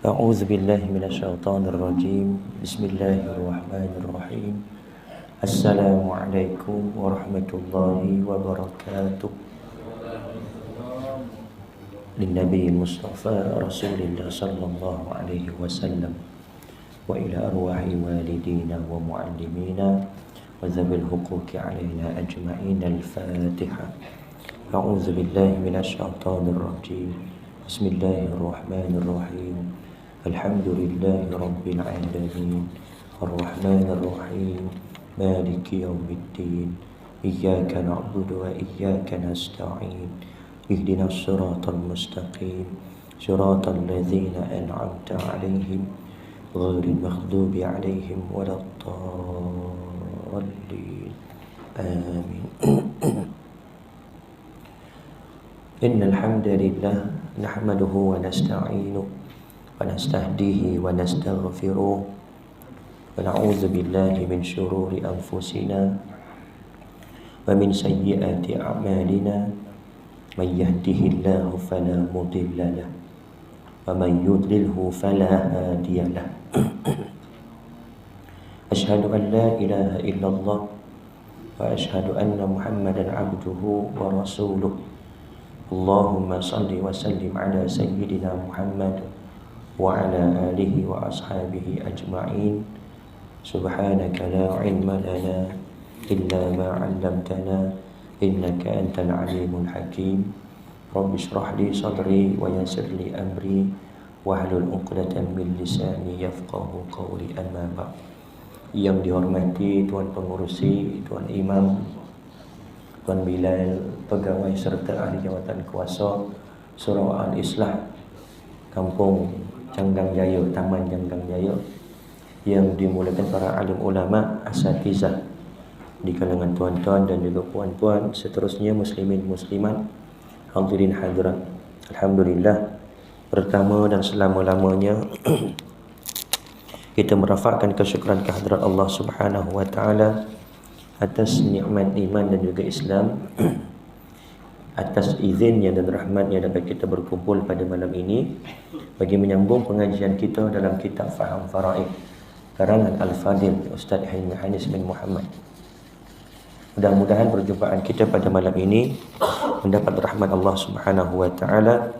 أعوذ بالله من الشيطان الرجيم بسم الله الرحمن الرحيم السلام عليكم ورحمة الله وبركاته للنبي المصطفى رسول الله صلى الله عليه وسلم وإلى أرواح والدينا ومعلمينا وذوي الحقوق علينا أجمعين الفاتحة أعوذ بالله من الشيطان الرجيم بسم الله الرحمن الرحيم الحمد لله رب العالمين الرحمن الرحيم مالك يوم الدين إياك نعبد وإياك نستعين اهدنا الصراط المستقيم صراط الذين أنعمت عليهم غير المغضوب عليهم ولا الضالين آمين إن الحمد لله نحمده ونستعينه ونستهديه ونستغفره ونعوذ بالله من شرور أنفسنا ومن سيئات أعمالنا من يهده الله فلا مضل له ومن يضلله فلا هادي له أشهد أن لا إله إلا الله وأشهد أن محمدا عبده ورسوله اللهم صل وسلم على سيدنا محمد وعلى آله وأصحابه أجمعين سبحانك لا علم لنا إلا ما علمتنا إنك أنت العليم الحكيم رب اشرح لي صدري ويسر لي أمري واحلل عقدة من lisanي yafqahu qawli amma ba'd. Yang dihormati Tuan Pengurusi, Tuan Imam, Tuan Bilal, pegawai serta ahli jawatan kuasa Surau Al-Islah Kampung Canggang Jaya, Taman Canggang Jaya, yang dimulakan para alim ulama, asatizah di kalangan tuan-tuan dan juga puan-puan, seterusnya muslimin muslimat, hadirin hadirat. Alhamdulillah, pertama dan selama-lamanya kita merafakkan kesyukuran kehadirat Allah Subhanahu wa taala atas nikmat iman dan juga Islam, atas izinnya dan rahmatnya dapat kita berkumpul pada malam ini bagi menyambung pengajian kita dalam kitab Faham Faraid karangan Al-Fadil Ustaz Hilmi Hanis bin Muhammad. Mudah-mudahan perjumpaan kita pada malam ini mendapat rahmat Allah Subhanahu wa taala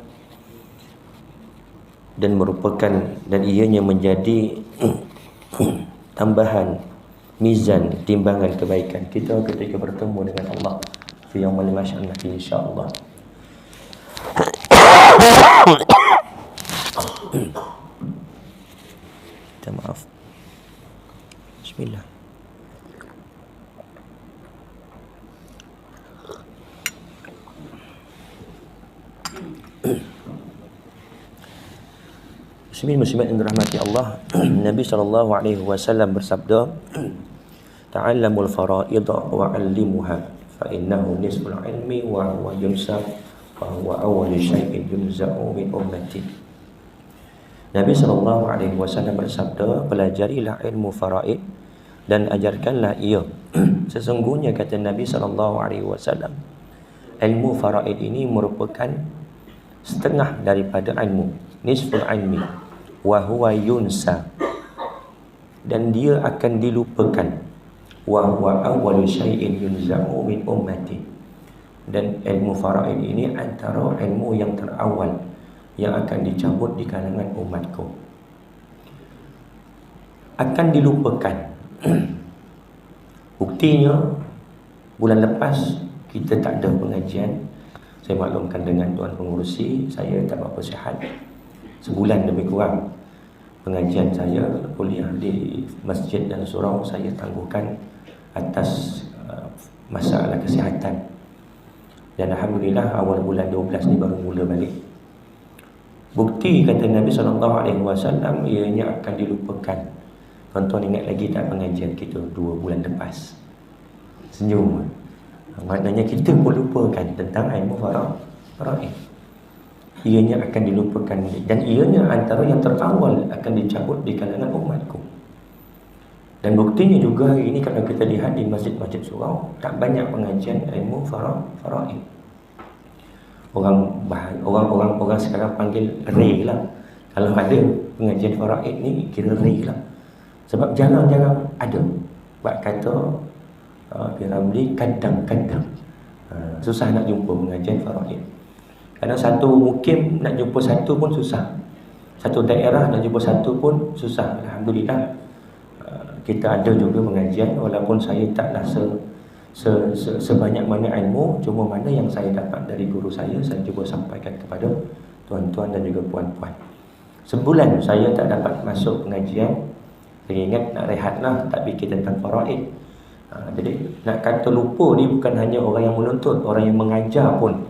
dan merupakan dan ianya menjadi tambahan mizan timbangan kebaikan kita ketika bertemu dengan Allah fi yaumil mahsyar insyaallah. Minta maaf. Bismillah. Muslimin muslimat yang dirahmati Allah, Nabi SAW bersabda, ta'allamul fara'id wa 'allimuha fa innahu nisful ilmi wa huwa yunsa wa huwa awwalu syai'in yunza'u min ummati. Nabi SAW bersabda, pelajarilah ilmu faraid dan ajarkanlah ia. Sesungguhnya kata Nabi SAW, ilmu faraid ini merupakan setengah daripada ilmu, nisful ilmi wa huwa yunsa, dan dia akan dilupakan, wa huwa awwalu syai'in yunza'u min ummati, dan ilmu faraid ini antara ilmu yang terawal yang akan dicabut di kalangan umatku, akan dilupakan. Buktinya bulan lepas kita tak ada pengajian. Saya maklumkan dengan Tuan Pengurusi, saya tak berapa sihat. Sebulan lebih kurang pengajian saya, kuliah di masjid dan surau saya tangguhkan atas masalah kesihatan. Dan Alhamdulillah awal bulan 12 ni baru mula balik. Bukti kata Nabi SAW, ianya akan dilupakan. Tuan-tuan ingat lagi tak pengajian kita 2 bulan lepas? Senyum. Maknanya kita pun lupakan tentang ilmu faraid. Ianya akan dilupakan, dan ianya antara yang terawal akan dicabut di kalangan umatku. Dan buktinya juga hari ini kalau kita lihat di masjid-masjid surau, tak banyak pengajian ilmu faraid. Orang sekarang panggil ray lah. Kalau ada pengajian faraid ni kira rare lah. Sebab jarang-jarang ada. Sebab kata Piramli kadang-kadang susah nak jumpa pengajian faraid. Kadang satu mukim nak jumpa satu pun susah. Satu daerah nak jumpa satu pun susah. Alhamdulillah kita ada juga pengajian, walaupun saya taklah sebanyak mana ilmu, cuma mana yang saya dapat dari guru saya cuba sampaikan kepada tuan-tuan dan juga puan-puan. Sebulan saya tak dapat masuk pengajian. Saya ingat nak rehat lah, tak fikir tentang faraid. Jadi nak kata lupa ni bukan hanya orang yang menuntut, orang yang mengajar pun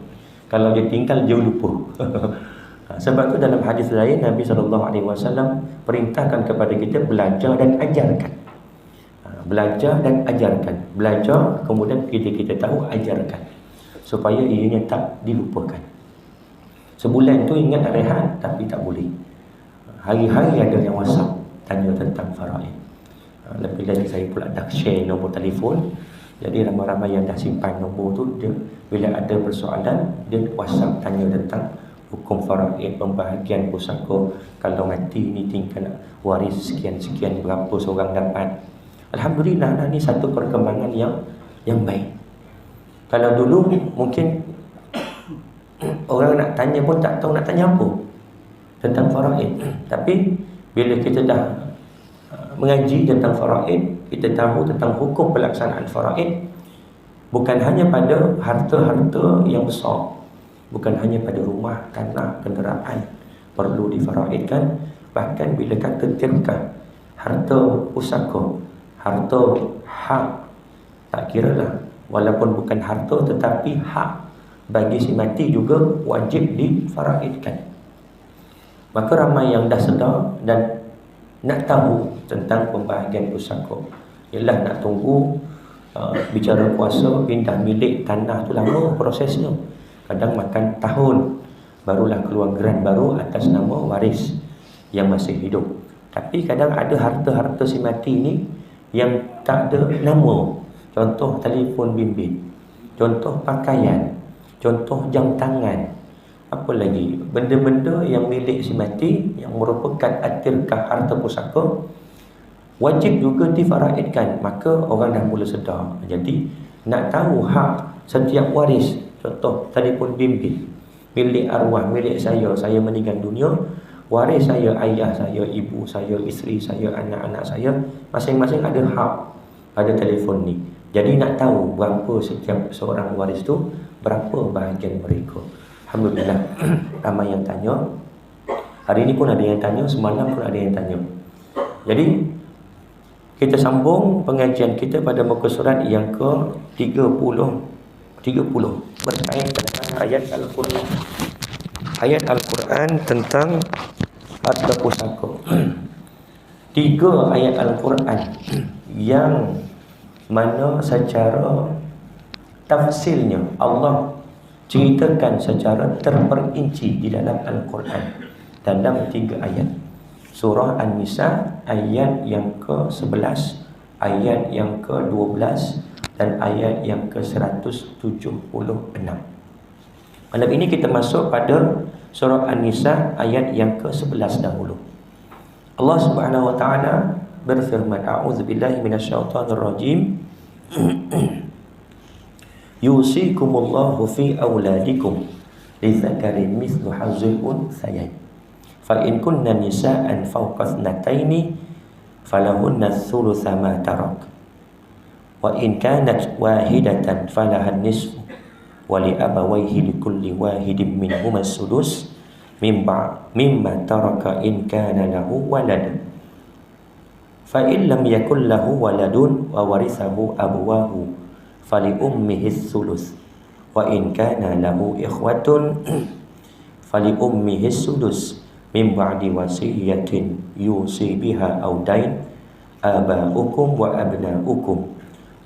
kalau dia tinggal dia lupa. Sebab tu dalam hadis lain Nabi SAW perintahkan kepada kita belajar dan ajarkan. Belajar dan ajarkan. Belajar kemudian kita tahu, ajarkan, supaya ianya tak dilupakan. Sebulan tu ingat nak rehat tapi tak boleh. Hari-hari ada yang WhatsApp tanya tentang faraid. Lebih lagi saya pula dah share nombor telefon. Jadi ramai-ramai yang dah simpan nombor tu, dia bila ada persoalan dia WhatsApp tanya tentang hukum faraid, pembahagian pusaka, kalau mati ni tinggal waris sekian-sekian, berapa seorang dapat. Alhamdulillah lah, ni satu perkembangan yang baik. Kalau dulu mungkin orang nak tanya pun tak tahu nak tanya apa tentang faraid. Tapi bila kita dah mengaji tentang faraid, kita tahu tentang hukum pelaksanaan faraid. Bukan hanya pada harta-harta yang besar, bukan hanya pada rumah, tanah, kenderaan perlu difaraidkan. Bahkan bila kata tirkah, harta pusaka, harta hak, tak kiralah, walaupun bukan harta tetapi hak bagi si mati juga wajib difaraidkan. Maka ramai yang dah sedar dan nak tahu tentang pembahagian pusaka. Ialah nak tunggu bicara kuasa pindah milik tanah tu lama prosesnya. Kadang makan tahun barulah keluar geran baru atas nama waris yang masih hidup. Tapi kadang ada harta-harta si mati ni yang tak ada nama. Contoh telefon bimbit, contoh pakaian, contoh jam tangan. Apa lagi? Benda-benda yang milik si mati yang merupakan atirkah harta pusaka wajib juga difaraidkan. Maka orang dah mula sedar. Jadi nak tahu hak setiap waris, contoh telefon bimbit, milik arwah, milik saya meninggal dunia, waris saya, ayah saya, ibu saya, isteri saya, anak-anak saya, masing-masing ada hak pada telefon ni. Jadi nak tahu berapa setiap seorang waris tu, berapa bahagian mereka. Alhamdulillah ramai yang tanya. Hari ini pun ada yang tanya, semalam pun ada yang tanya. Jadi kita sambung pengajian kita pada muka surat yang ke-30 berkaitan dengan ayat Al-Quran. Ayat Al-Quran tentang harta pusaka. 3 ayat Al-Quran yang mana secara tafsirnya Allah ceritakan secara terperinci di dalam Al-Quran dalam 3 ayat. Surah An-Nisa ayat yang ke-11, ayat yang ke-12 dan ayat yang ke-176. Malam ini kita masuk pada surah An-Nisa ayat yang ke-11 dahulu. Allah Subhanahu wa taala berfirman, a'udzubillahi minasyaitonir rajim. Yusikumullahu fi auladikum lidzakari mithlu hazzil unthayain. Fa in kunna nisaan fawqa ithnataini falahunna thulutha ma tarak. Wa in kanat wahidatan falaha nisfu wa li abawayhi likulli wahidin minhuma as-sudus mimma taraka in kana lahu walad. Fa in lam yakul lahu waladun wa warithahu abuwahu fali ummihi as-sulus wa in kana lahu ikhwatun fali ummihi as-sudus min ba'di wasiyatin yusi biha aw dain aba'ukum wa abna'ukum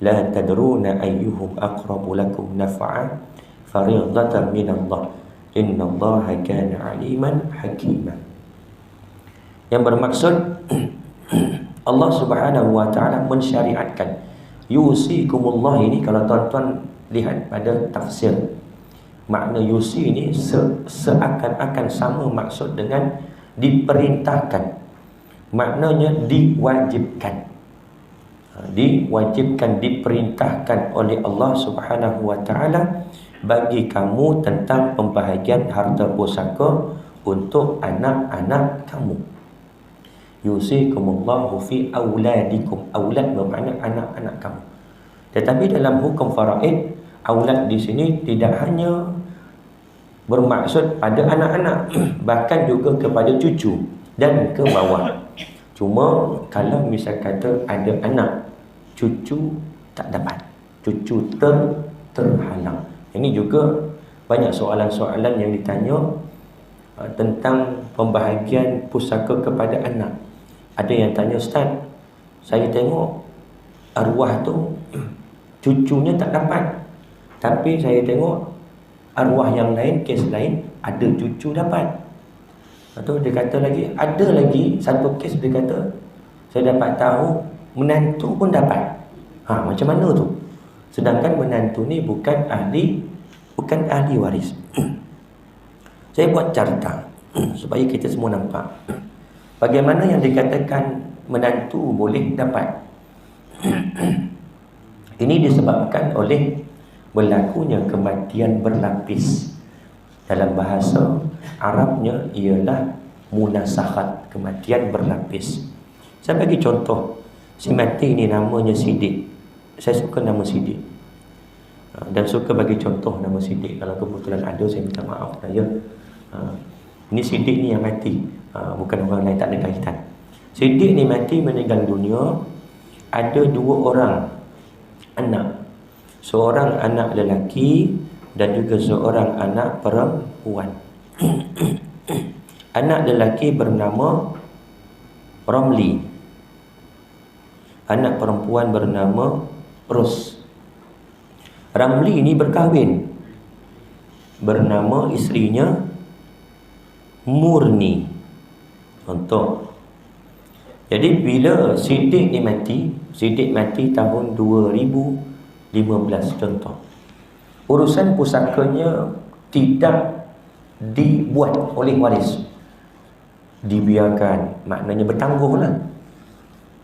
la tadruna ayyuhum aqrabu lakum naf'a fariidatan minallah innallaha kana aliman hakima. Yang bermaksud Allah Subhanahu wa taala mensyariatkan yusikumullah ini. Kalau tuan-tuan lihat pada tafsir, makna yusi ini seakan-akan sama maksud dengan diperintahkan, maknanya diwajibkan. Diwajibkan, diperintahkan oleh Allah Subhanahu wa taala bagi kamu tentang pembahagian harta pusaka untuk anak-anak kamu. Yusikumullahu fi auladikum. Aulad bermakna anak-anak kamu. Tetapi dalam hukum faraid, aulad di sini tidak hanya bermaksud pada anak-anak, bahkan juga kepada cucu dan ke bawah. Cuma kalau misal kata ada anak, cucu tak dapat, cucu terhalang. Ini juga banyak soalan-soalan yang ditanya tentang pembahagian pusaka kepada anak. Ada yang tanya, Ustaz, saya tengok arwah tu cucunya tak dapat, tapi saya tengok arwah yang lain, kes lain, ada cucu dapat. Atau dia kata lagi, ada lagi satu kes, dia kata saya dapat tahu menantu pun dapat. Macam mana tu? Sedangkan menantu ni bukan ahli waris. Saya buat carta supaya kita semua nampak bagaimana yang dikatakan menantu boleh dapat. Ini disebabkan oleh berlakunya kematian berlapis. Dalam bahasa Arabnya ialah munasakhat, kematian berlapis. Saya bagi contoh. Si mati ni namanya Sidik. Saya suka nama Sidik, dan suka bagi contoh nama Sidik. Kalau kebetulan ada, saya minta maaf ya. Ini Sidik ni yang mati, bukan orang lain, tak ada kaitan. Sidik ni mati, meninggal dunia. Ada 2 orang anak, seorang anak lelaki dan juga seorang anak perempuan. Anak lelaki bernama Romli, anak perempuan bernama Ros. Ramli ini berkahwin, bernama isterinya Murni. Contoh. Jadi bila Sidik ni mati, Sidik mati tahun 2015 contoh. Urusan pusakanya tidak dibuat oleh waris, dibiarkan, maknanya bertangguhlah.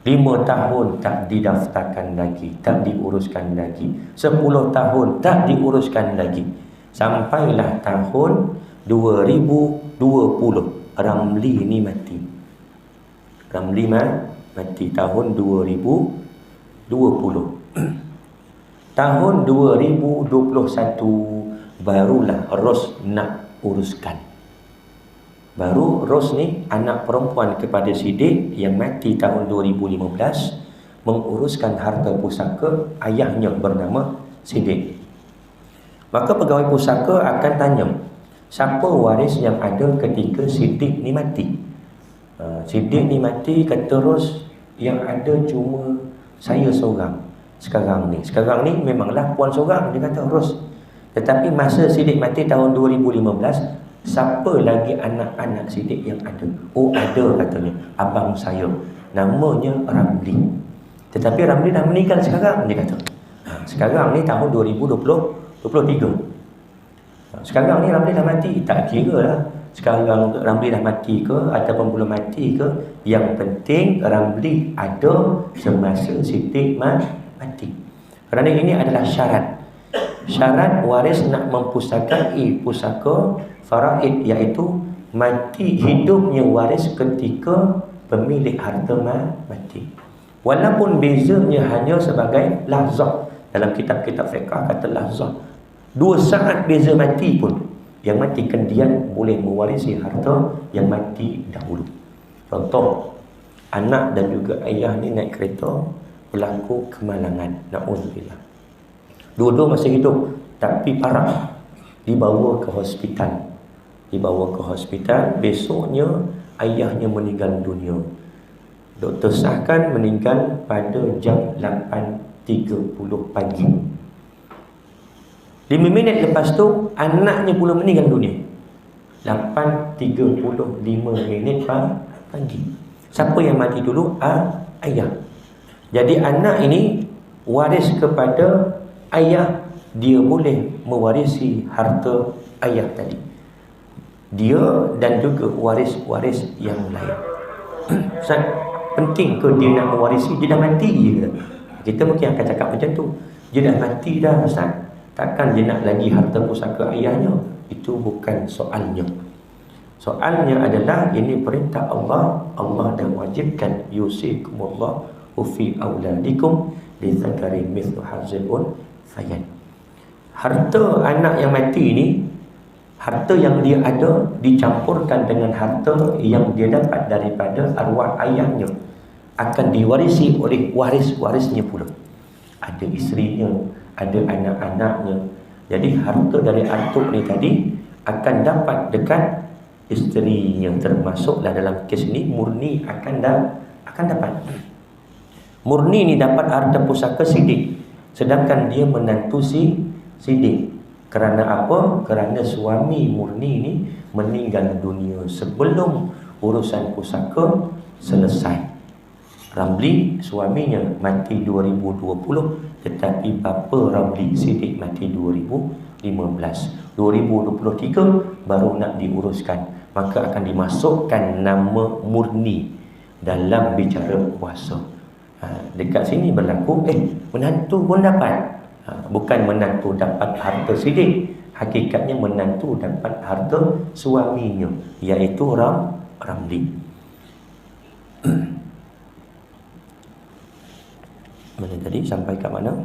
5 tahun tak didaftarkan lagi, tak diuruskan lagi. 10 tahun tak diuruskan lagi. Sampailah tahun 2020 Ramli ni mati. Ramli mati tahun 2020. Tahun 2021 barulah Ros nak uruskan. Baru Ros ni, anak perempuan kepada Sidik yang mati tahun 2015, menguruskan harta pusaka ayahnya bernama Sidik. Maka pegawai pusaka akan tanya, siapa waris yang ada ketika Sidik ni mati? Sidik ni mati, kata Ros, yang ada cuma saya seorang sekarang ni. Sekarang ni memanglah puan seorang, dia kata Ros. Tetapi masa Sidik mati tahun 2015, siapa lagi anak-anak Sidik yang ada? Oh, ada katanya, abang saya, namanya Ramli. Tetapi Ramli dah meninggal sekarang, dia kata. Sekarang ni tahun 2023. Sekarang ni Ramli dah mati. Tak kira lah sekarang Ramli dah mati ke ataupun belum mati ke. Yang penting Ramli ada semasa Sidik mati. Kerana ini adalah syarat. Syarat waris nak mempusakai pusaka faraid, iaitu mati hidupnya waris ketika pemilik harta mati. Walaupun bezanya hanya sebagai lahzah. Dalam kitab-kitab fiqh kata lahzah, 2 saat beza mati pun, yang mati kendian boleh mewarisi harta yang mati dahulu. Contoh, anak dan juga ayah ni naik kereta, berlaku kemalangan, na'udzubillah. Dua-dua masih hidup tapi parah, dibawa ke hospital. Besoknya ayahnya meninggal dunia. Doktor sahkan meninggal pada jam 8.30 pagi. 5 minit lepas tu anaknya pula meninggal dunia. 8.35 minit pagi. Siapa yang mati dulu? Ayah. Jadi anak ini waris kepada ayah, dia boleh mewarisi harta ayah tadi. dia dan juga waris-waris yang lain. Ustaz, penting ke dia nak mewarisi? Dia dah mati je. Kita mungkin akan cakap macam tu. Dia dah mati dah Ustaz, takkan dia nak lagi harta pusaka ayahnya? Itu bukan soalnya. Soalnya adalah ini perintah Allah. Allah dah wajibkan yusikumullah fi auladikum lidzakari mithlu hazzil unsayain. Harta anak yang mati ni, harta yang dia ada dicampurkan dengan harta yang dia dapat daripada arwah ayahnya, akan diwarisi oleh waris-warisnya pula. Ada isterinya, ada anak-anaknya. Jadi harta dari atuk ni tadi akan dapat dekat isterinya, termasuklah dalam kes ni murni akan dapat. Murni ni dapat harta pusaka sidik, sedangkan dia menantu sidik. Kerana apa? Kerana suami murni ni meninggal dunia sebelum urusan pusaka selesai. Ramli suaminya mati 2020, tetapi bapa Ramli Sidik mati 2015. 2023 baru nak diuruskan, maka akan dimasukkan nama murni dalam bicara kuasa. Dekat sini berlaku menantu pun dapat. Bukan menantu dapat harta Sidik, hakikatnya menantu dapat harta suaminya, iaitu Ramli. Mana tadi? Sampai kat mana?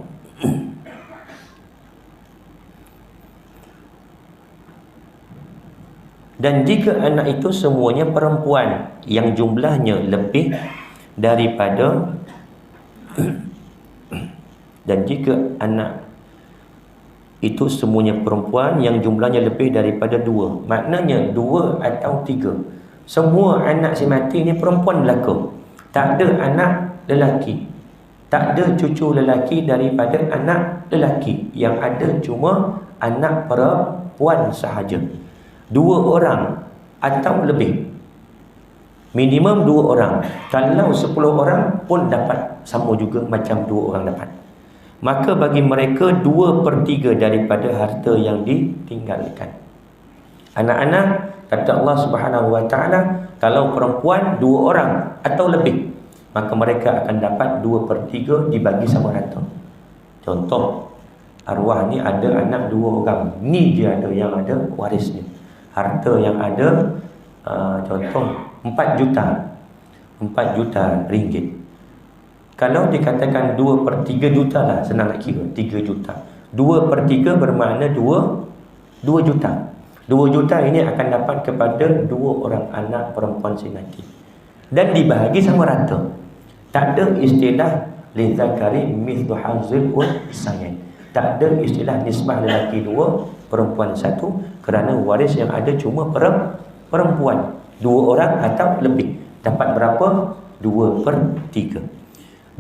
Dan jika anak itu semuanya perempuan yang jumlahnya lebih daripada dan jika anak itu semuanya perempuan yang jumlahnya lebih daripada 2, maknanya 2 atau 3, semua anak si mati ni perempuan belaka, tak ada anak lelaki, tak ada cucu lelaki daripada anak lelaki, yang ada cuma anak perempuan sahaja. 2 orang atau lebih, minimum 2 orang. Kalau 10 orang pun dapat sama juga macam 2 orang dapat. Maka bagi mereka 2/3 daripada harta yang ditinggalkan. Anak-anak, kata Allah Subhanahu Wa Taala, kalau perempuan 2 orang atau lebih, maka mereka akan dapat 2/3 dibagi sama rata. Contoh, arwah ni ada anak 2 orang, ni dia ada yang ada warisnya. Harta yang ada contoh 4 juta ringgit. Kalau dikatakan 2/3 juta lah, senang nak kira, 3 juta. 2/3 bermakna 2 juta. 2 juta ini akan dapat kepada 2 orang anak perempuan si mati. Dan dibahagi sama rata. Tak ada istilah lidzakari mithlu hazzil unsayain. Tak ada istilah nisbah lelaki 2, perempuan 1, kerana waris yang ada cuma perempuan. 2 orang atau lebih. Dapat berapa? 2/3.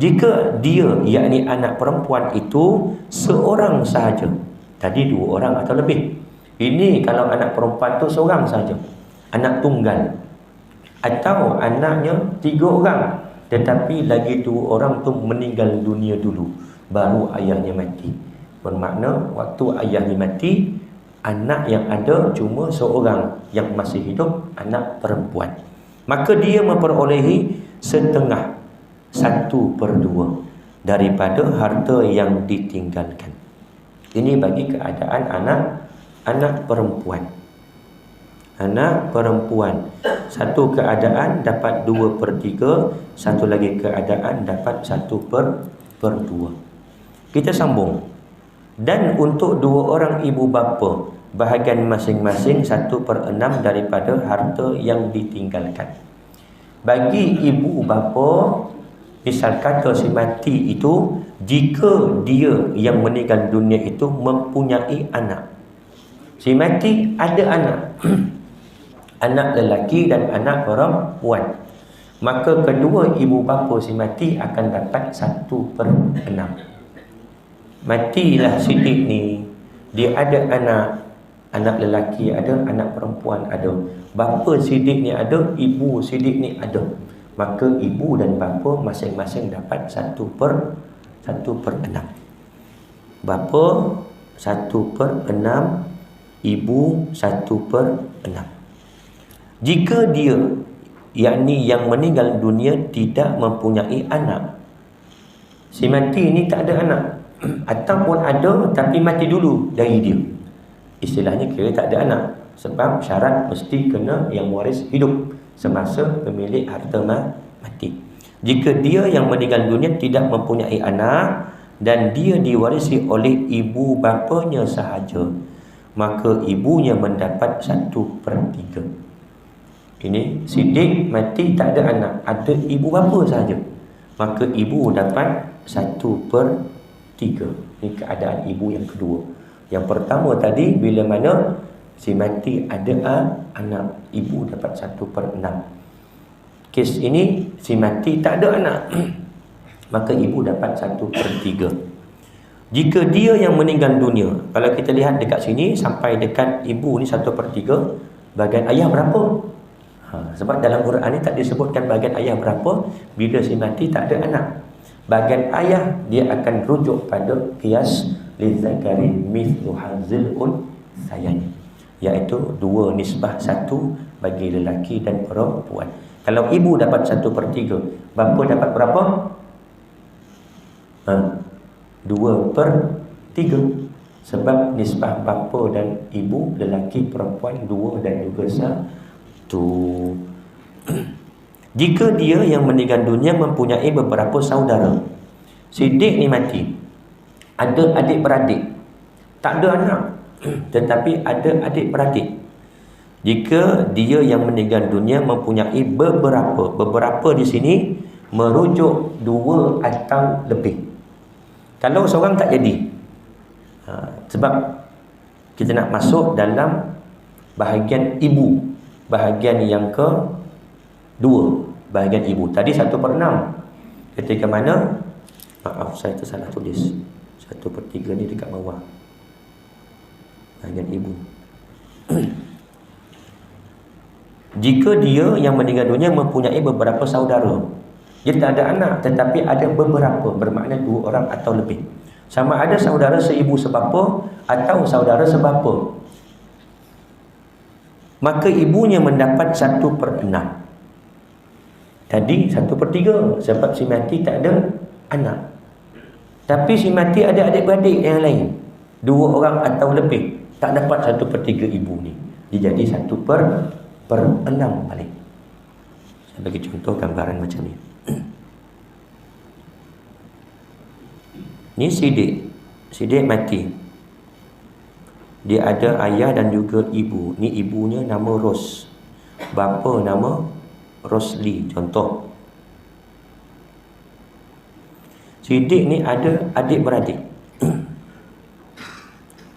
Jika dia, yakni anak perempuan itu seorang sahaja, tadi 2 orang atau lebih, ini kalau anak perempuan tu seorang sahaja, anak tunggal, atau anaknya 3 orang, tetapi lagi 2 orang tu meninggal dunia dulu, baru ayahnya mati. Bermakna waktu ayahnya mati, anak yang ada cuma seorang yang masih hidup, anak perempuan. Maka dia memperolehi setengah, 1/2 daripada harta yang ditinggalkan. Ini bagi keadaan anak perempuan. Anak perempuan, satu keadaan dapat 2/3, satu lagi keadaan dapat 1/2. Kita sambung. Dan untuk 2 orang ibu bapa, bahagian masing-masing 1/6 daripada harta yang ditinggalkan. Bagi ibu bapa, misal kata si mati itu, jika dia yang meninggal dunia itu mempunyai anak, si mati ada anak anak lelaki dan anak perempuan, maka kedua ibu bapa si mati akan dapat 1/6. Matilah Sidik ni, dia ada anak lelaki ada, anak perempuan ada, bapa Sidik ni ada, ibu Sidik ni ada, maka ibu dan bapa masing-masing dapat 1/6. Bapa 1/6, ibu 1/6. Jika dia, yakni yang meninggal dunia, tidak mempunyai anak, si mati ni tak ada anak, ataupun ada tapi mati dulu dari dia, istilahnya kira tak ada anak. Sebab syarat mesti kena yang waris hidup semasa pemilik harta mati. Jika dia yang meninggal dunia tidak mempunyai anak dan dia diwarisi oleh ibu bapanya sahaja, maka ibunya mendapat 1/3. Ini sidik mati tak ada anak, ada ibu bapa sahaja, maka ibu dapat 1/3. Ini keadaan ibu yang kedua. Yang pertama tadi, bila mana si mati ada anak, ibu dapat 1/6. Kes ini si mati tak ada anak, maka ibu dapat 1/3. Jika dia yang meninggal dunia, kalau kita lihat dekat sini sampai dekat ibu ni 1/3, bahagian ayah berapa? Sebab dalam Quran ni tak disebutkan bahagian ayah berapa. Bila si mati tak ada anak, bahagian ayah dia akan rujuk pada qiyas lizakari mithlu hazil unsayani, iaitu 2 nisbah 1 bagi lelaki dan perempuan. Kalau ibu dapat 1/3, bapa dapat berapa? 2/3. Sebab nisbah bapa dan ibu, lelaki perempuan 2 dan juga 1. Jika dia yang meninggal dunia mempunyai beberapa saudara, sidik ni mati, ada adik-beradik, tak ada anak tetapi ada adik-beradik. Jika dia yang meninggal dunia mempunyai beberapa di sini merujuk 2 atau lebih. Kalau seorang tak jadi, sebab kita nak masuk dalam bahagian ibu, bahagian yang kedua, bahagian ibu. Tadi 1/6. Ketika mana, maaf saya tersalah tulis, 1/3 ni dekat bawah, bahagian ibu. Jika dia yang meninggal dunia mempunyai beberapa saudara, dia tak ada anak tetapi ada beberapa, bermakna 2 orang atau lebih. Sama ada saudara seibu sebapa atau saudara sebapa, maka ibunya mendapat 1/6. Tadi 1/3 sebab si mati tak ada anak, tapi si mati ada adik-beradik yang lain, 2 orang atau lebih, tak dapat 1/3 ibu ni. Dia jadi 1/6 balik. Saya bagi contoh gambaran macam ni. Ni sidik mati, dia ada ayah dan juga ibu. Ni ibunya nama Ros, bapa nama Rosli, contoh. Sidik ni ada adik-beradik.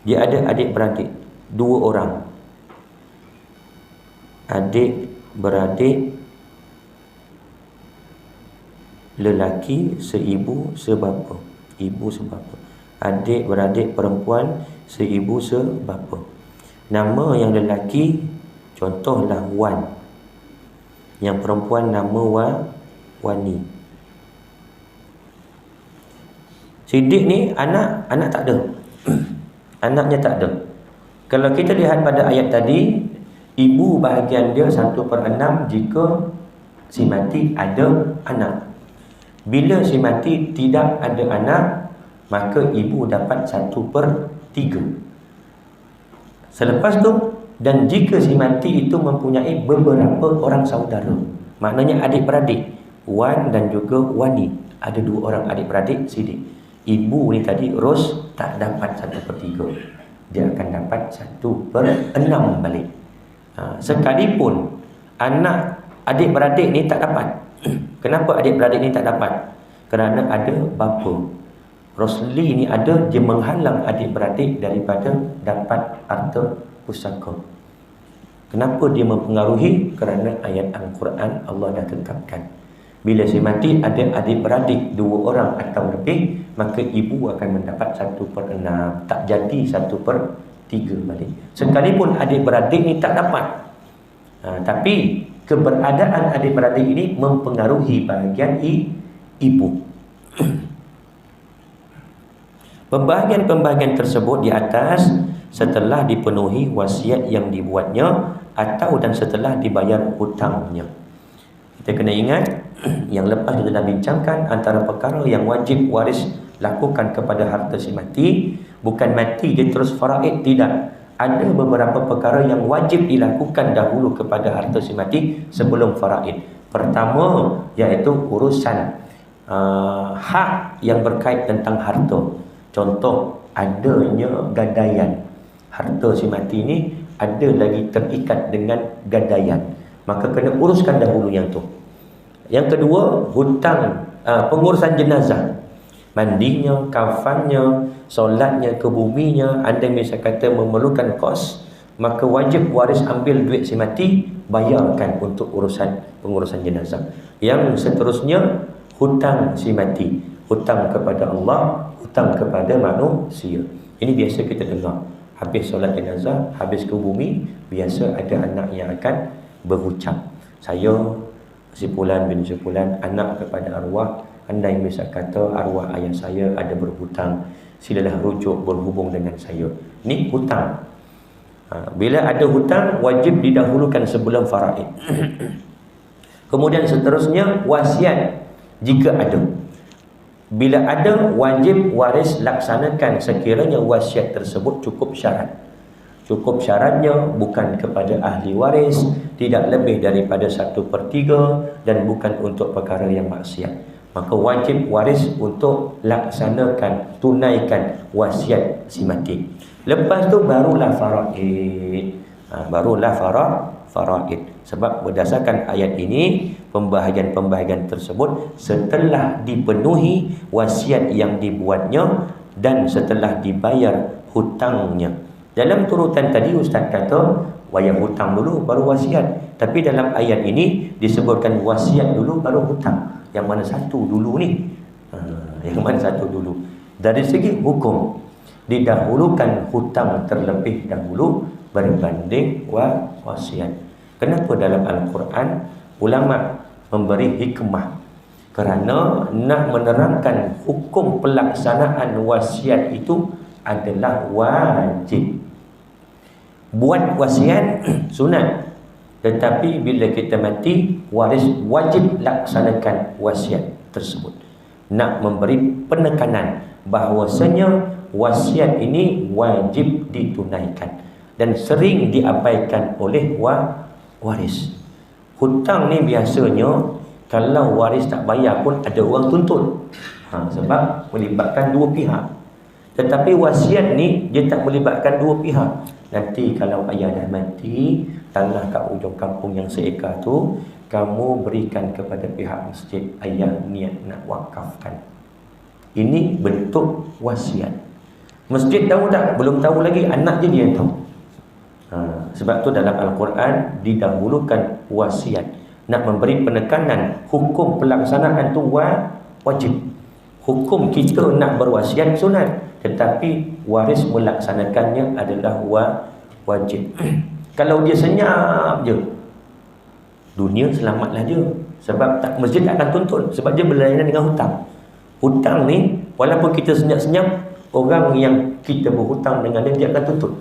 Dia ada adik-beradik 2 orang. Adik-beradik lelaki seibu sebapa, ibu sebapa. Adik-beradik perempuan seibu sebapa. Nama yang lelaki contohlah Wan, yang perempuan nama Wani. Sidik ni anak tak ada. Anaknya tak ada. Kalau kita lihat pada ayat tadi, ibu bahagian dia 1/6 jika si mati ada anak. Bila si mati tidak ada anak, maka ibu dapat 1/3. Selepas tu, dan jika si mati itu mempunyai beberapa orang saudara, maknanya adik-beradik, Wan dan juga Wani, ada 2 orang adik-beradik sidik. Ibu ni tadi Ros tak dapat 1/3, dia akan dapat 1/6 balik. Sekalipun anak adik-beradik ni tak dapat. Kenapa adik-beradik ni tak dapat? Kerana ada bapa. Rosli ni ada, dia menghalang adik-beradik daripada dapat harta pusaka. Kenapa dia mempengaruhi? Kerana ayat Al-Quran Allah dah tetapkan, bila si mati ada adik-beradik 2 orang atau lebih, maka ibu akan mendapat 1/6, tak jadi 1/3 balik. Sekalipun adik-beradik ni tak dapat, tapi keberadaan adik-beradik ini mempengaruhi bahagian ibu. Pembahagian-pembahagian tersebut di atas setelah dipenuhi wasiat yang dibuatnya atau dan setelah dibayar hutangnya. Kita kena ingat yang lepas kita dah bincangkan antara perkara yang wajib waris lakukan kepada harta si mati, bukan mati dia terus faraid, tidak. Ada beberapa perkara yang wajib dilakukan dahulu kepada harta si mati sebelum faraid. Pertama iaitu urusan hak yang berkait tentang harta. Contoh, adanya gadaian. Harta si mati ni ada lagi terikat dengan gadaian, maka kena uruskan dahulu yang tu. Yang kedua, hutang, pengurusan jenazah, mandinya, kafannya, solatnya, kebuminya. Anda misal kata memerlukan kos, maka wajib waris ambil duit si mati, bayarkan untuk pengurusan jenazah. Yang seterusnya, hutang si mati, hutang kepada Allah, hutang kepada manusia. Ini biasa kita dengar, habis solat jenazah, habis ke bumi, biasa ada anak yang akan berucap, saya si Fulan bin si Fulan, anak kepada arwah, andai misal kata arwah ayah saya ada berhutang, silalah rujuk berhubung dengan saya. Ni hutang. Bila ada hutang, wajib didahulukan sebelum faraid. Kemudian seterusnya, wasiat jika ada. Bila ada, wajib waris laksanakan sekiranya wasiat tersebut cukup syarat. Cukup syaratnya bukan kepada ahli waris, tidak lebih daripada 1/3, dan bukan untuk perkara yang maksiat. Maka wajib waris untuk laksanakan, tunaikan wasiat si mati. Lepas tu barulah faraid. Barulah faraid. Sebab berdasarkan ayat ini, pembahagian-pembahagian tersebut setelah dipenuhi wasiat yang dibuatnya dan setelah dibayar hutangnya. Dalam turutan tadi Ustaz kata bayar hutang dulu baru wasiat, tapi dalam ayat ini disebutkan wasiat dulu baru hutang. Yang mana satu dulu ni? Yang mana satu dulu? Dari segi hukum, didahulukan hutang terlebih dahulu berbanding wasiat. Kenapa dalam Al-Quran ulama memberi hikmah? Kerana nak menerangkan hukum pelaksanaan wasiat itu adalah wajib. Buat wasiat sunat, tetapi bila kita mati, waris wajib laksanakan wasiat tersebut. Nak memberi penekanan bahawasanya wasiat ini wajib ditunaikan dan sering diabaikan oleh waris. Hutang ni biasanya kalau waris tak bayar pun ada orang tuntut, sebab melibatkan dua pihak. Tetapi wasiat ni dia tak melibatkan dua pihak. Nanti kalau ayah dah mati, tanah kat ujung kampung yang seekar tu kamu berikan kepada pihak masjid, ayah niat nak wakafkan. Ini bentuk wasiat. Masjid tahu tak? Belum tahu lagi, anak je dia tahu. Sebab tu dalam Al-Quran didahulukan wasiat. Nak memberi penekanan hukum pelaksanaan tu wajib. Hukum kita nak berwasiat sunat, tetapi waris melaksanakannya adalah wajib. Kalau dia senyap je, dunia selamatlah je. Sebab tak, masjid tak akan tuntut, sebab dia berlainan dengan hutang. Hutang ni walaupun kita senyap-senyap, orang yang kita berhutang dengan dia akan tuntut,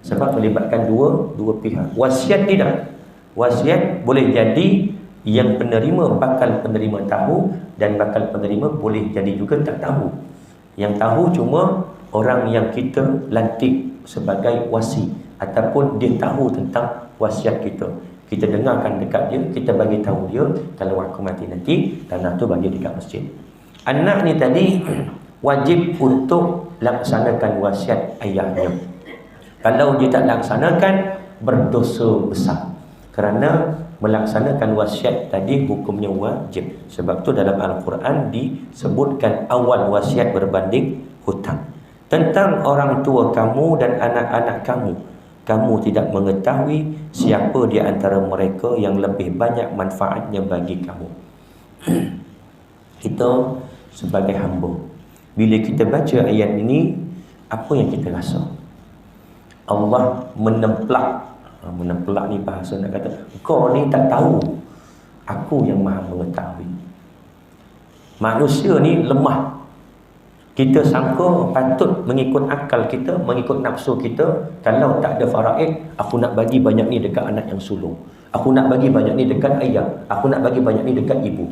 sebab melibatkan dua pihak. Wasiat tidak. Wasiat boleh jadi yang penerima, bakal penerima tahu, dan bakal penerima boleh jadi juga tak tahu. Yang tahu cuma orang yang kita lantik sebagai wasi, ataupun dia tahu tentang wasiat kita. Kita dengarkan dekat dia, kita bagi tahu dia, kalau aku mati nanti tanah tu bagi dekat masjid. Anak ni tadi wajib untuk laksanakan wasiat ayahnya. Kalau dia tak laksanakan, berdosa besar. Kerana melaksanakan wasiat tadi hukumnya wajib. Sebab tu dalam Al-Quran disebutkan awal wasiat berbanding hutang. Tentang orang tua kamu dan anak-anak kamu, kamu tidak mengetahui siapa di antara mereka yang lebih banyak manfaatnya bagi kamu. Kita sebagai hamba, bila kita baca ayat ini, apa yang kita rasa? Allah menemplak. Menemplak ni bahasa nak kata, kau ni tak tahu, aku yang maha mengetahui. Manusia ni lemah. Kita sangka patut mengikut akal kita, mengikut nafsu kita. Kalau tak ada faraid, aku nak bagi banyak ni dekat anak yang sulung, aku nak bagi banyak ni dekat ayah, aku nak bagi banyak ni dekat ibu.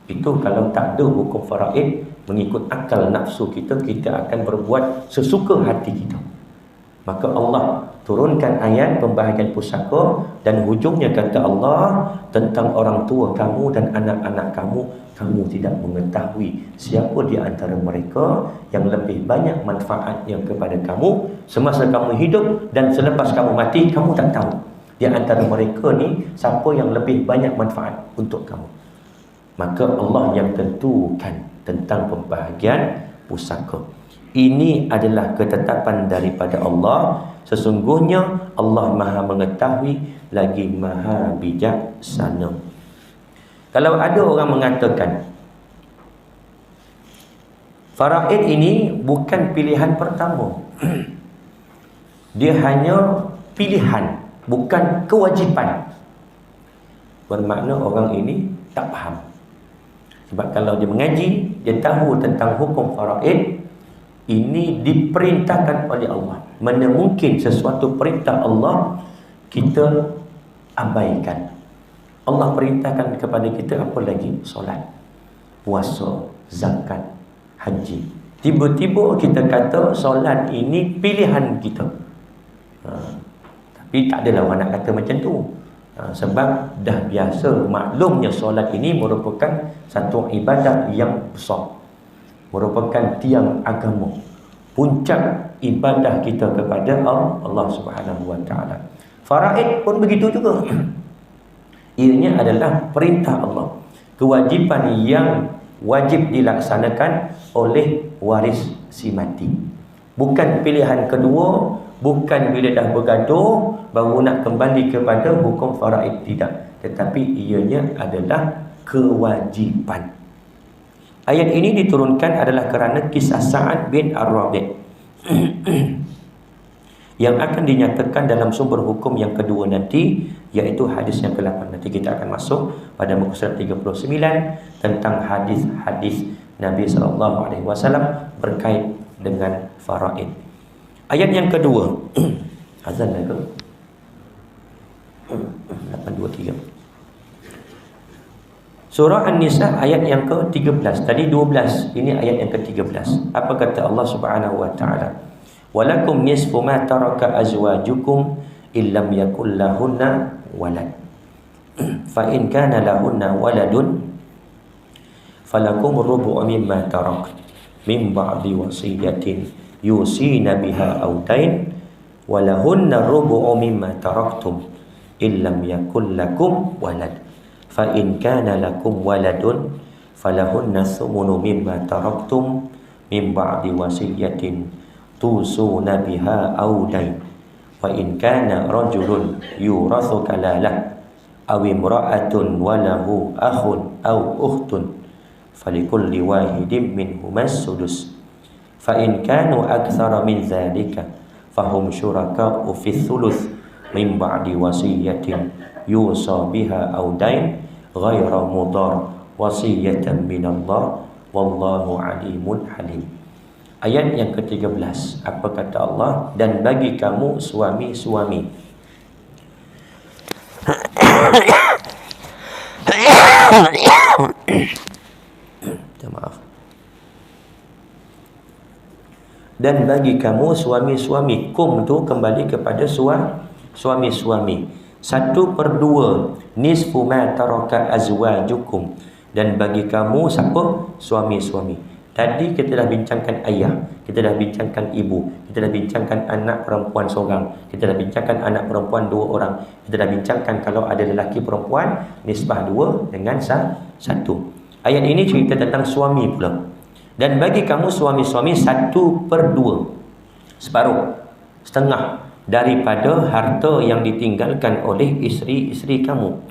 Itu kalau tak ada hukum faraid, mengikut akal nafsu kita, kita akan berbuat sesuka hati kita. Maka Allah turunkan ayat pembahagian pusaka, dan hujungnya kata Allah tentang orang tua kamu dan anak-anak kamu, kamu tidak mengetahui siapa di antara mereka yang lebih banyak manfaatnya kepada kamu semasa kamu hidup, dan selepas kamu mati kamu tak tahu di antara mereka ni siapa yang lebih banyak manfaat untuk kamu. Maka Allah yang tentukan tentang pembahagian pusaka. Ini adalah ketetapan daripada Allah. Sesungguhnya Allah Maha mengetahui lagi Maha bijaksana. Kalau ada orang mengatakan faraid ini bukan pilihan pertama, dia hanya pilihan, bukan kewajipan, bermakna orang ini tak faham. Sebab kalau dia mengaji, dia tahu tentang hukum faraid, ini diperintahkan oleh Allah. Mana mungkin sesuatu perintah Allah kita abaikan. Allah perintahkan kepada kita apa lagi? Solat, puasa, zakat, haji. Tiba-tiba kita kata solat ini pilihan kita. Tapi tak adalah orang nak kata macam tu. Sebab dah biasa maklumnya solat ini merupakan satu ibadat yang besar, merupakan tiang agama, puncak ibadah kita kepada Allah Subhanahu wa taala. Faraid pun begitu juga. Ianya adalah perintah Allah, kewajipan yang wajib dilaksanakan oleh waris si mati. Bukan pilihan kedua, bukan bila dah bergaduh baru nak kembali kepada hukum faraid, tidak, tetapi ianya adalah kewajipan. Ayat ini diturunkan adalah kerana kisah Sa'ad bin Ar-Rabi' yang akan dinyatakan dalam sumber hukum yang kedua nanti, iaitu hadis yang ke-8. Nanti kita akan masuk pada muka surat 39 tentang hadis-hadis Nabi SAW berkait dengan faraid. Ayat yang kedua. Azan lah ke? 823. Surah An-Nisa ayat yang ke-13. Tadi 12, ini ayat yang ke-13. Apa kata Allah Subhanahu wa taala? Walakum nisfu ma taraka azwajukum illam yakul lahunna walad. Fa in kana lahunna waladun falakum rubu'u mimma tarak min ba'di wasiyatin yusina biha aw dain walahunna rubu'u mimma taraktum illam yakul lakum walad. Fa in kana lakum waladun falahunna thumunu mimma taraktum min ba'di wasiyatin tusuna biha aw dain. Wa in kana rajulun yurathu kalalah aw imra'atun wa lahu akhun aw ukhtun falikulli wahidin minhumas sudus. Fa in kanu aktsara min dzalika fahum syuraka'u fi thuluth min ba'di wasiyatin yusa biha aw dain ghaira mudar wasiyatan minallah wallahu alimun halim. Ayat yang ke-13, apa kata Allah? Dan bagi kamu suami-suami, maaf. Dan bagi kamu suami-suami, kum tu kembali kepada suami-suami. 1/2 nisfu ma taraka azwajukum. Dan bagi kamu siapa? Suami-suami. Tadi kita dah bincangkan ayah, kita dah bincangkan ibu, kita dah bincangkan anak perempuan seorang, kita dah bincangkan anak perempuan 2 orang, kita dah bincangkan kalau ada lelaki perempuan nisbah 2 dengan 1. Ayat ini cerita tentang suami pula. Dan bagi kamu suami-suami 1/2, separuh, setengah daripada harta yang ditinggalkan oleh isteri-isteri kamu.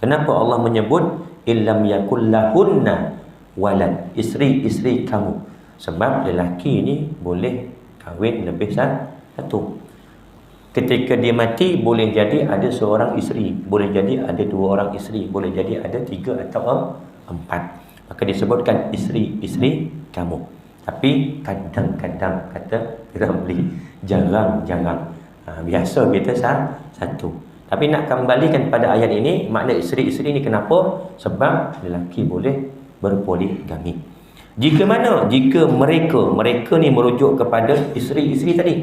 Kenapa Allah menyebut illam yakul lahunna walad, isteri-isteri kamu? Sebab lelaki ni boleh kahwin lebih satu. Ketika dia mati, boleh jadi ada seorang isteri, boleh jadi ada 2 orang isteri, boleh jadi ada 3 atau 4. Maka disebutkan isteri-isteri kamu. Tapi kadang-kadang kata Ramli, jarang-jarang. Biasa kita satu. Tapi nak kembalikan pada ayat ini, makna isteri-isteri ni kenapa? Sebab lelaki boleh berpoligami. Jika mereka ni merujuk kepada isteri-isteri tadi,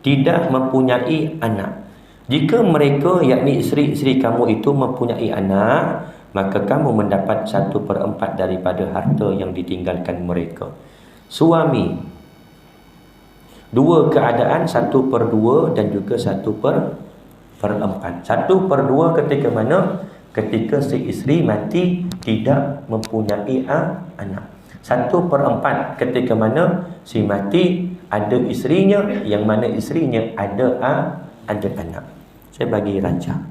tidak mempunyai anak. Jika mereka, yakni isteri-isteri kamu itu mempunyai anak, maka kamu mendapat 1/4 daripada harta yang ditinggalkan mereka. Suami, 2 keadaan, 1/2 dan juga 1/4. 1/2 ketika mana? Ketika si isteri mati tidak mempunyai anak. 1/4 ketika mana si mati ada isterinya, yang mana isterinya ada anak. Saya bagi rancang.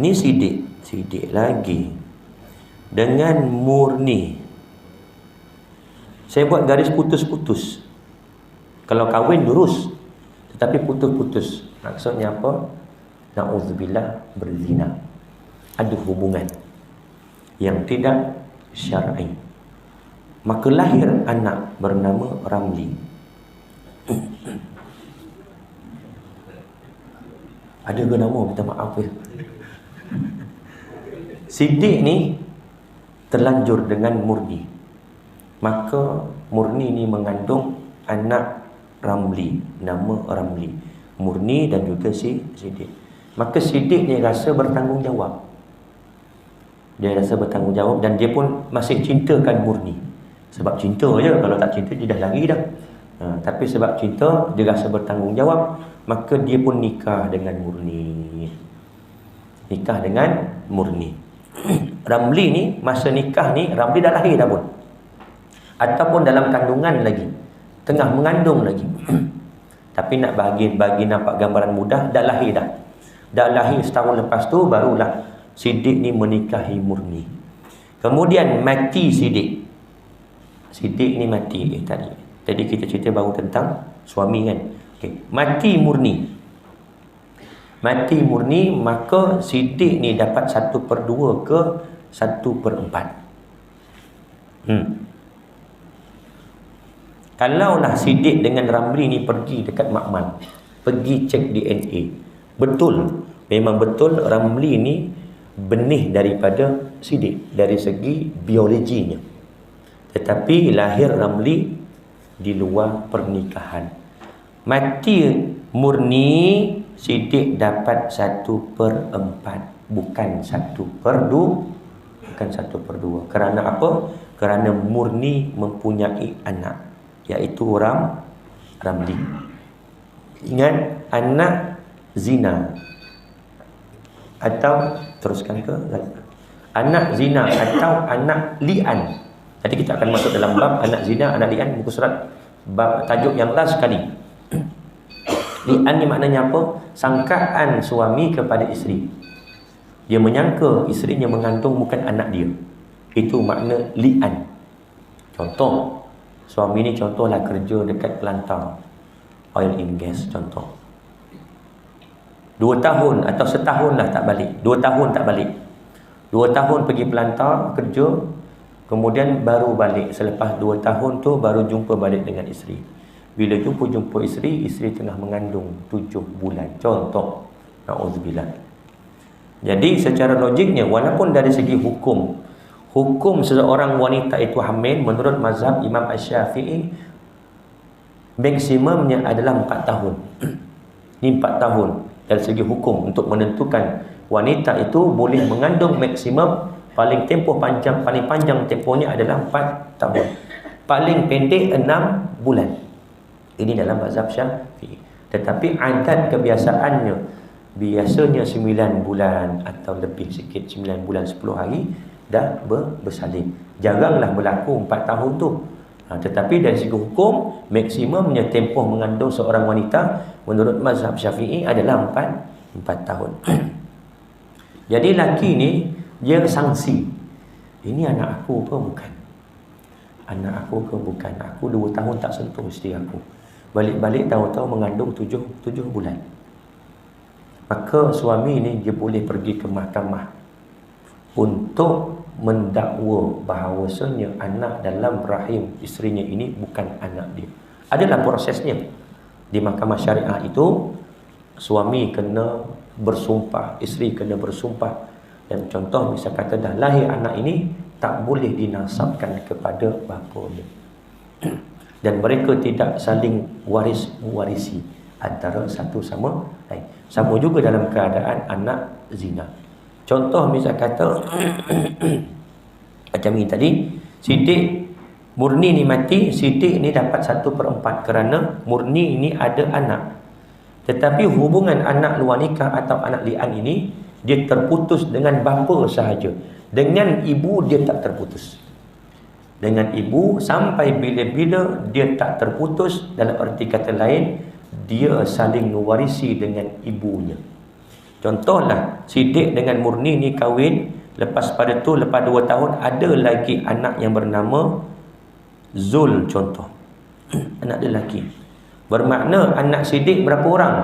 Ni sidik lagi dengan murni. Saya buat garis putus-putus. Kalau kahwin lurus, tetapi putus-putus. Maksudnya apa? Na'udzubillah, berzina. Ada hubungan yang tidak syar'i. Maka lahir anak bernama Ramli. Ada ke nama? Minta maaf ya. Sidik ni terlanjur dengan murni. Maka murni ni mengandung anak Ramli, nama Ramli. Murni dan juga Sidik. Maka Sidik ni rasa bertanggungjawab. Dia rasa bertanggungjawab dan dia pun masih cintakan Murni. Sebab cinta je, kalau tak cinta dia dah lari dah. Tapi sebab cinta, dia rasa bertanggungjawab, maka dia pun nikah dengan Murni. Ramli ni, masa nikah ni, Ramli dah lahir dah pun. Ataupun dalam kandungan lagi, tengah mengandung lagi. Tapi nak bagi nampak gambaran mudah, dah lahir dah. Dah lahir setahun lepas tu, barulah Sidik ni menikahi Murni. Kemudian mati Sidik. Sidik ni mati Tadi kita cerita baru tentang suami kan. Mati Murni, maka Sidik ni dapat 1/2 ke 1/4. Kalaulah Sidik dengan Ramli ni pergi dekat makmal, pergi cek DNA, betul, memang betul Ramli ni benih daripada Sidik dari segi biologinya. Tetapi lahir Ramli di luar pernikahan. Mati Murni, Sidik dapat 1/4, bukan 1/2. Kerana apa? Kerana Murni mempunyai anak, iaitu Ramli. Ingat, anak zina atau teruskan ke anak zina atau anak li'an. Jadi kita akan masuk dalam bab anak zina, anak li'an, muka surat bab tajuk yang last sekali. Li'an ni maknanya apa? Sangkaan suami kepada isteri. Dia menyangka isterinya mengandung bukan anak dia. Itu makna li'an. Contoh, suami ni contohlah kerja dekat pelantar oil and gas contoh. 2 tahun atau setahun lah tak balik. 2 tahun tak balik. 2 tahun pergi pelantar kerja, kemudian baru balik. Selepas 2 tahun tu baru jumpa balik dengan isteri. Bila jumpa isteri tengah mengandung 7 bulan. Contoh. Na'udzubillah. Jadi secara logiknya, walaupun dari segi hukum seseorang wanita itu hamil menurut mazhab Imam Asy-Syafi'i, maksimumnya adalah 4 tahun. Ini 4 tahun dari segi hukum untuk menentukan wanita itu boleh mengandung maksimum. Paling panjang tempohnya adalah 4 tahun. Paling pendek 6 bulan. Ini dalam mazhab Syafi'i. Tetapi adat kebiasaannya biasanya 9 bulan atau lebih sikit, 9 bulan 10 hari dah bersalin. Jaranglah berlaku 4 tahun tu. Tetapi dari segi hukum, maksimumnya tempoh mengandung seorang wanita menurut mazhab Syafi'i adalah 4 tahun. Jadi laki ni dia sangsi, ini anak aku ke bukan? Anak aku ke bukan? Aku 2 tahun tak sentuh isteri aku. Balik-balik tahu-tahu mengandung 7 bulan. maka suami ni dia boleh pergi ke mahkamah untuk mendakwa bahawasanya anak dalam rahim isterinya ini bukan anak dia. Adalah prosesnya. Di mahkamah syariah itu, suami kena bersumpah, isteri kena bersumpah. Dan contoh misal kata dah lahir anak ini, tak boleh dinasabkan kepada bapa dia. Dan mereka tidak saling mewarisi antara satu sama lain. Sama juga dalam keadaan anak zina. Contoh misal kata macam ini tadi, Siddiq Murni ni mati, Siddiq ni dapat 1/4 kerana Murni ni ada anak. Tetapi hubungan anak luar nikah atau anak li'an ini, dia terputus dengan bapa sahaja. Dengan ibu dia tak terputus. Dengan ibu sampai bila-bila dia tak terputus. Dalam erti kata lain, dia saling mewarisi dengan ibunya. Contohlah, Siddiq dengan Murni ni kahwin. Lepas pada tu, lepas 2 tahun, ada lagi anak yang bernama Zul contoh. Anak dia lelaki. Bermakna anak Siddiq berapa orang?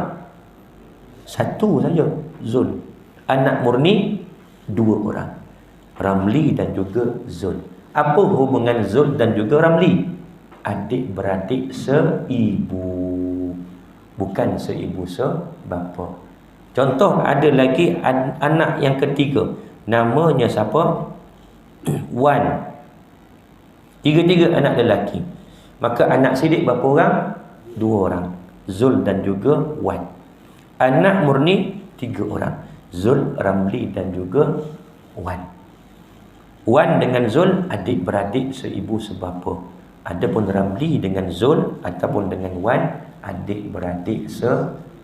1 saja, Zul. Anak Murni 2 orang, Ramli dan juga Zul. Apa hubungan Zul dan juga Ramli? Adik-beradik seibu, bukan seibu sebapa. Contoh, ada lagi anak yang ketiga. Namanya siapa? Wan. 3 anak lelaki. Maka anak Siddiq berapa orang? 2 orang, Zul dan juga Wan. Anak Murni 3 orang, Zul, Ramli dan juga Wan. Wan dengan Zul adik-beradik seibu sebapa. Adapun Ramli dengan Zul ataupun dengan Wan adik-beradik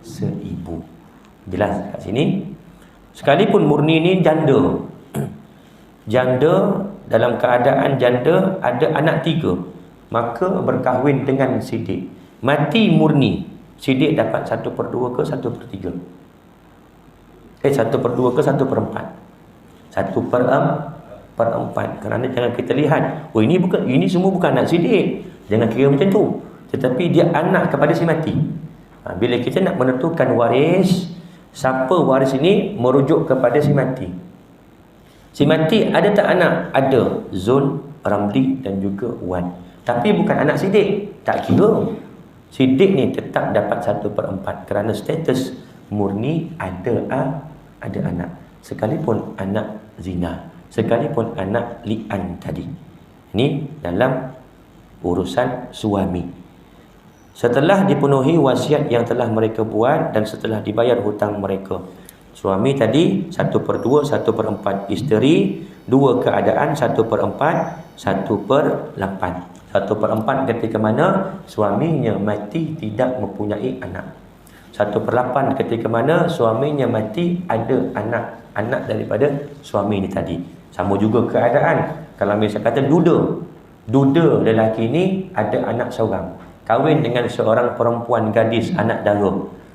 seibu. Jelas kat sini. Sekalipun Murni ni janda. Janda, dalam keadaan janda ada anak 3, maka berkahwin dengan Siddiq. Mati Murni, Siddiq dapat 1/2 ke 1/3? 1/2 ke 1/4? 1/4. Kerana jangan kita lihat, oh ini semua bukan anak Siddiq. Jangan kira macam tu. Tetapi dia anak kepada si mati. Bila kita nak menentukan waris, siapa waris ini merujuk kepada si mati. Si mati ada tak anak? Ada. Zul, Ramli dan juga Wan. Tapi bukan anak Siddiq. Tak kira. Siddiq ni tetap dapat 1/4 kerana status Murni ada anak. Sekalipun anak zina, sekalipun anak li'an tadi. Ini dalam urusan suami. Setelah dipenuhi wasiat yang telah mereka buat dan setelah dibayar hutang mereka. Suami tadi 1/2, 1/4. Isteri 2 keadaan 1/4, 1/8. 1/4 ketika mana suaminya mati tidak mempunyai anak. 1/8 ketika mana suaminya mati ada anak daripada suami ni tadi. Sama juga keadaan kalau misalnya kata duda lelaki ni ada anak seorang, kahwin dengan seorang perempuan gadis anak dara.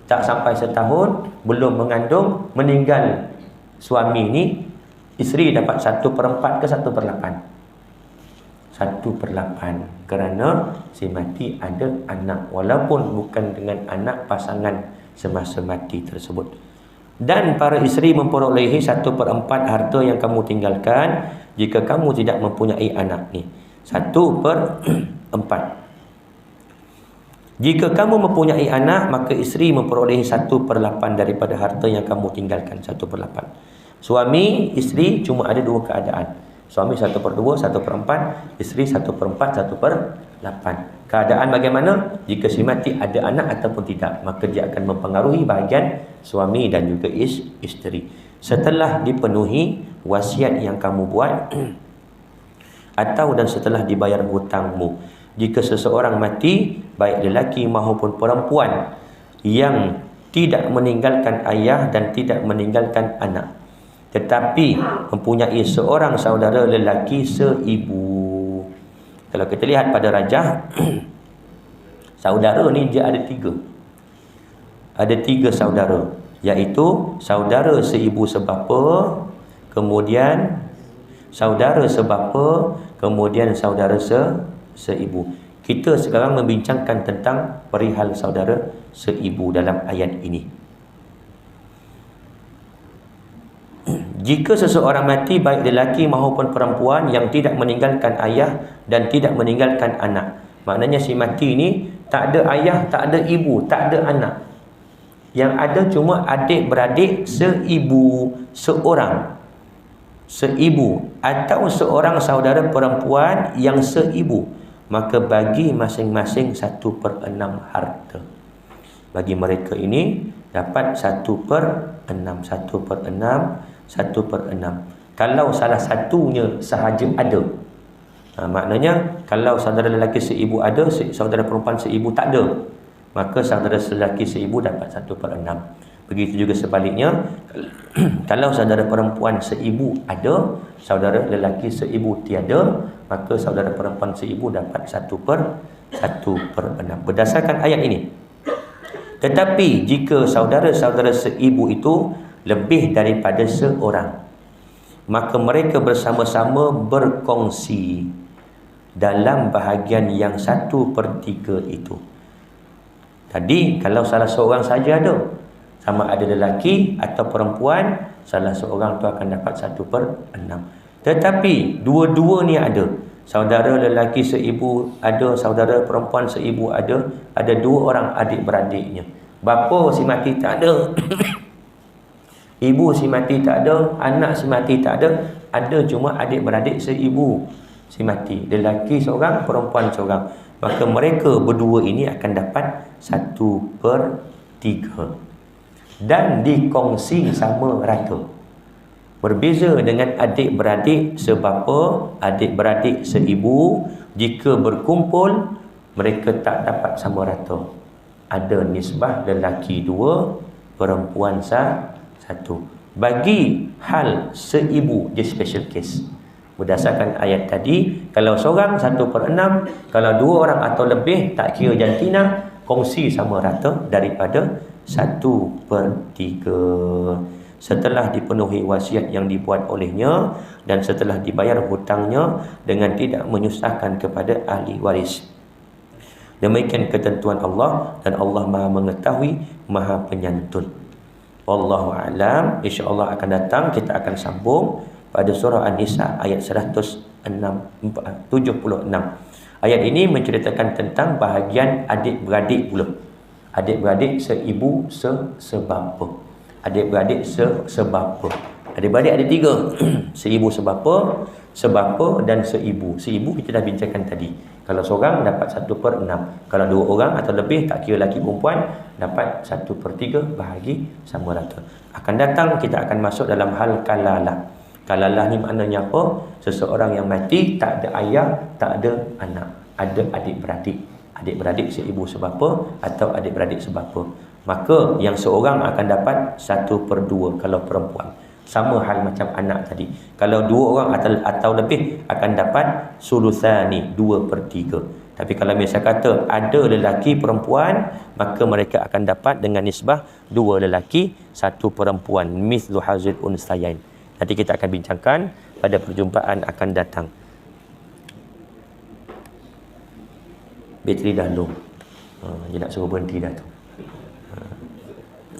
Tak sampai setahun, belum mengandung, meninggal suami ni, isteri dapat 1/4 ke 1/8? 1/8 kerana si mati ada anak, walaupun bukan dengan anak pasangan semasa mati tersebut. Dan para isteri memperolehi 1/4 harta yang kamu tinggalkan jika kamu tidak mempunyai anak ni. 1/4. Jika kamu mempunyai anak, maka isteri memperolehi 1/8 daripada harta yang kamu tinggalkan. 1/8. Suami, isteri cuma ada 2 keadaan. Suami 1/2, 1/4, isteri 1/4, 1/8. Keadaan bagaimana? Jika si mati ada anak ataupun tidak, maka dia akan mempengaruhi bahagian suami dan juga isteri. Setelah dipenuhi wasiat yang kamu buat atau dan setelah dibayar hutangmu. Jika seseorang mati, baik lelaki maupun perempuan, yang tidak meninggalkan ayah dan tidak meninggalkan anak, tetapi mempunyai seorang saudara lelaki seibu. Kalau kita lihat pada rajah, saudara ni dia ada 3. Ada 3 saudara, iaitu saudara seibu sebapa, kemudian saudara sebapa, kemudian saudara seibu. Kita sekarang membincangkan tentang perihal saudara seibu dalam ayat ini. Jika seseorang mati, baik lelaki maupun perempuan, yang tidak meninggalkan ayah dan tidak meninggalkan anak. Maknanya si mati ni tak ada ayah, tak ada ibu, tak ada anak. Yang ada cuma adik-beradik seibu seorang. Seibu atau seorang saudara perempuan yang seibu. Maka bagi masing-masing 1/6 harta. Bagi mereka ini dapat 1/6. 1/6. Kalau salah satunya sahaja ada, maknanya kalau saudara lelaki seibu ada, saudara perempuan seibu tak ada, maka saudara lelaki seibu dapat 1/6. Begitu juga sebaliknya, kalau saudara perempuan seibu ada, saudara lelaki seibu tiada, maka saudara perempuan seibu dapat 1/6 berdasarkan ayat ini. Tetapi jika saudara-saudara seibu itu lebih daripada seorang, maka mereka bersama-sama berkongsi dalam bahagian yang 1/3 itu. Tadi kalau salah seorang saja ada, sama ada lelaki atau perempuan, salah seorang tu akan dapat 1/6. Tetapi dua-dua ni ada, saudara lelaki seibu ada, saudara perempuan seibu ada dua orang adik-beradiknya. Bapa si mati tak ada, ibu si mati tak ada, anak si mati tak ada cuma adik-beradik seibu si mati, lelaki seorang, perempuan seorang. Maka mereka berdua ini akan dapat 1/3 dan dikongsi sama rata. Berbeza dengan adik-beradik sebapa, adik-beradik seibu, jika berkumpul mereka tak dapat sama rata. Ada nisbah lelaki 2, perempuan 1. Bagi hal seibu, dia special case. Berdasarkan ayat tadi, kalau seorang 1/6, kalau dua orang atau lebih, tak kira jantina, kongsi sama rata daripada 1/3. Setelah dipenuhi wasiat yang dibuat olehnya dan setelah dibayar hutangnya dengan tidak menyusahkan kepada ahli waris. Demikian ketentuan Allah, dan Allah Maha mengetahui, Maha penyantun. Wallahu a'lam. InsyaAllah akan datang kita akan sambung pada surah An-Nisa ayat 176. Ayat ini menceritakan tentang bahagian adik-beradik pula. Adik-beradik seibu sebapa. Adik-beradik sebapa. Adik-beradik ada 3. Seibu sebapa, sebapa dan seibu. Seibu kita dah bincangkan tadi. Kalau seorang dapat 1/6. Kalau dua orang atau lebih, tak kira lelaki perempuan, dapat 1/3 bahagi sama rata. Akan datang kita akan masuk dalam hal kalalah. Kalalah ni maknanya apa? Seseorang yang mati tak ada ayah, tak ada anak, ada adik-beradik. Adik-beradik seibu sebapa atau adik-beradik sebapa. Maka yang seorang akan dapat 1/2 kalau perempuan. Sama hal macam anak tadi. Kalau dua orang atau lebih akan dapat sulusani, 2/3. Tapi kalau misal kata ada lelaki perempuan, maka mereka akan dapat dengan nisbah 2 lelaki 1 perempuan, mithlu hazil unsayain. Nanti kita akan bincangkan pada perjumpaan akan datang. Bateri dah low. Dia nak suruh berhenti dah tu.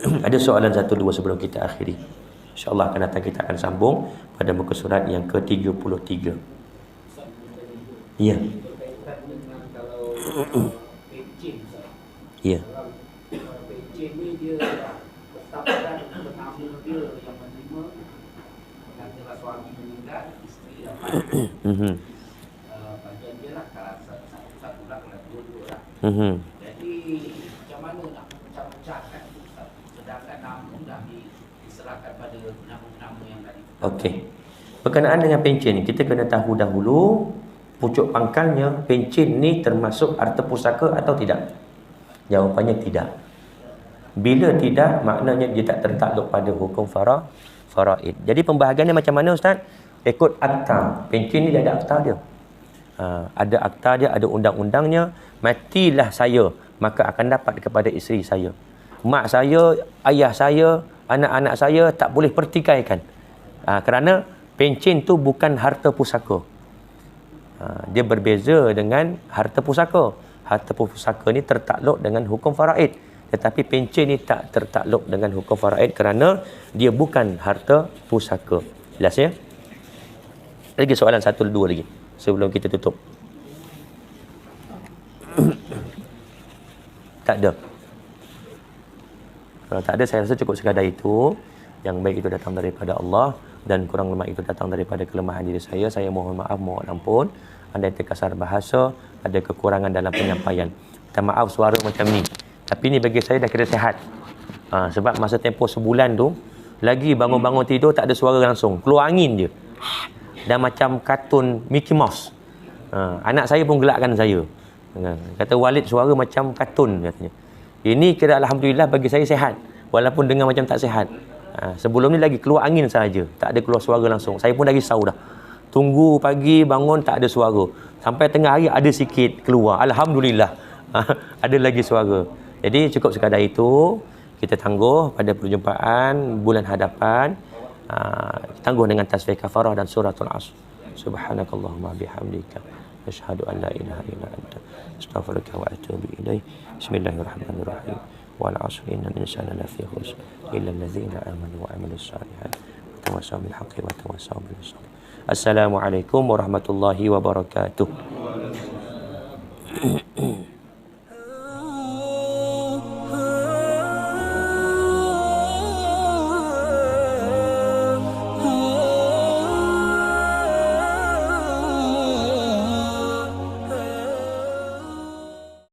Ada soalan 1-2 sebelum kita akhiri. InsyaAllah akan datang kita akan sambung pada muka surat yang ke-33. Ya. Ya. Pencen ni dia letakkan bernama dia yang menerima, katalah suami meninggal, isteri dapat bagian dia lah, kalau satu lah, kalau dua lah. Jadi macam mana nak pecah-pecahkan tu, sedangkan nama dah diserahkan pada nama-nama yang tadi. Okey. Berkenaan dengan pencen, kita kena tahu dahulu pucuk pangkalnya, pencen ni termasuk harta pusaka atau tidak? Jawapannya tidak. Bila tidak, maknanya dia tak tertakluk pada hukum faraid. Jadi pembahagiannya macam mana Ustaz? Ikut akta. Pencen ni dia ada akta dia. Ada akta dia, ada undang-undangnya. Matilah saya, maka akan dapat kepada isteri saya. Mak saya, ayah saya, anak-anak saya tak boleh pertikaikan. Kerana pencen tu bukan harta pusaka. Dia berbeza dengan harta pusaka. Harta pusaka ni tertakluk dengan hukum faraid. Tetapi pencen ni tak tertakluk dengan hukum faraid kerana dia bukan harta pusaka. Jelas ya? Lagi soalan satu dua lagi sebelum kita tutup. Tak ada. Kalau tak ada, saya rasa cukup sekadar itu. Yang baik itu datang daripada Allah dan kurang lemah itu datang daripada kelemahan diri saya. Saya mohon maaf, mohon ampun. Andai terkasar bahasa, ada kekurangan dalam penyampaian. Minta maaf suara macam ni. Tapi ni bagi saya dah kira sihat. Sebab masa tempoh sebulan tu, lagi bangun-bangun tidur tak ada suara langsung. Keluar angin je. Dan macam kartun Mickey Mouse. Anak saya pun gelakkan saya. Kata Walid suara macam kartun katanya. Ini kira alhamdulillah bagi saya sihat. Walaupun dengar macam tak sihat. Sebelum ni lagi keluar angin saja. Tak ada keluar suara langsung. Saya pun dah risau dah. Tunggu pagi bangun tak ada suara. Sampai tengah hari ada sikit keluar. Alhamdulillah. Ada lagi suara. Jadi cukup sekadar itu. Kita tangguh pada perjumpaan bulan hadapan. Tangguh dengan tasbih kafarah dan suratul Asr. Subhanakallahumma bihamdika. Asyhadu an la ilaha illa anta. Astaghfiruka wa atubu ilaih. Bismillahirrahmanirrahim. Wal 'asri innal insana lafi khusr illa allazina amanu wa 'amilus shalihat wa tawassaw bil haqqi wa tawassaw bis sabr. Assalamualaikum warahmatullahi wabarakatuh.